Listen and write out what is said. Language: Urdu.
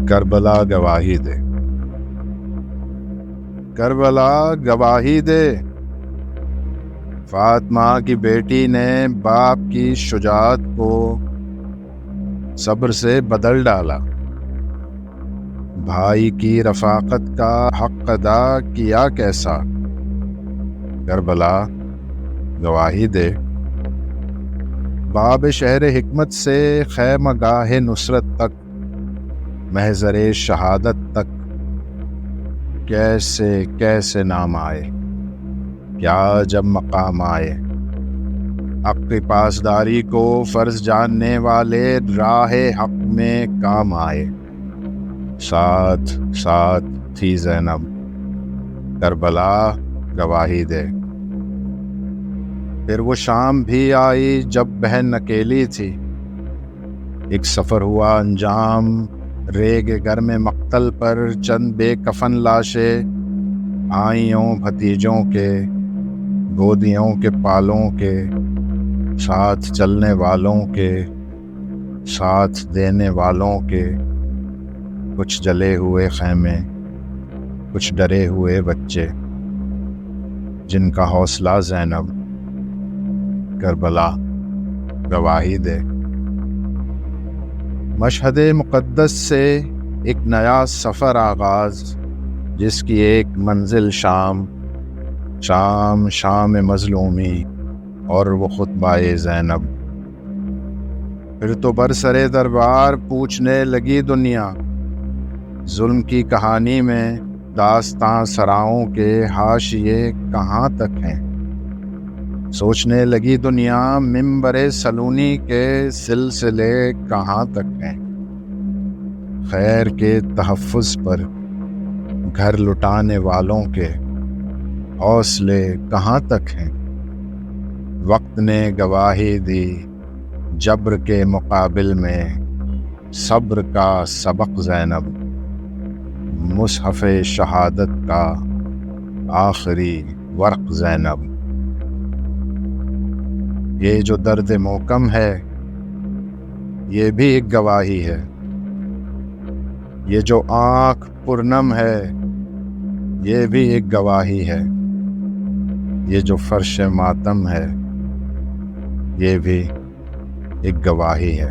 کربلا گواہی دے، کربلا گواہی دے، فاطمہ کی بیٹی نے باپ کی شجاعت کو صبر سے بدل ڈالا، بھائی کی رفاقت کا حق ادا کیا کیسا، کربلا گواہی دے، باب شہر حکمت سے خیمہ گاہ نصرت تک، محضر شہادت تک، کیسے کیسے نام آئے، کیا جب مقام آئے، حق کی پاسداری کو فرض جاننے والے راہ حق میں کام آئے، ساتھ ساتھ تھی زینب، کربلا گواہی دے۔ پھر وہ شام بھی آئی جب بہن اکیلی تھی، ایک سفر ہوا انجام، ریگ گرم مقتل پر چند بے کفن لاشیں، آئیوں بھتیجوں کے، گودیوں کے پالوں کے، ساتھ چلنے والوں کے، ساتھ دینے والوں کے، کچھ جلے ہوئے خیمے، کچھ ڈرے ہوئے بچے، جن کا حوصلہ زینب، کربلا گواہی دے۔ مشہد مقدس سے ایک نیا سفر آغاز، جس کی ایک منزل شام، شام شام مظلومی اور وہ خطبہ زینب۔ پھر تو برسرے دربار پوچھنے لگی دنیا، ظلم کی کہانی میں داستاں سراؤں کے حاشیے کہاں تک ہیں، سوچنے لگی دنیا منبر سلونی کے سلسلے کہاں تک ہیں، خیر کے تحفظ پر گھر لٹانے والوں کے حوصلے کہاں تک ہیں، وقت نے گواہی دی جبر کے مقابل میں صبر کا سبق زینب، مصحف شہادت کا آخری ورق زینب۔ یہ جو درد محکم ہے یہ بھی ایک گواہی ہے، یہ جو آنکھ پرنم ہے یہ بھی ایک گواہی ہے، یہ جو فرش ماتم ہے یہ بھی ایک گواہی ہے۔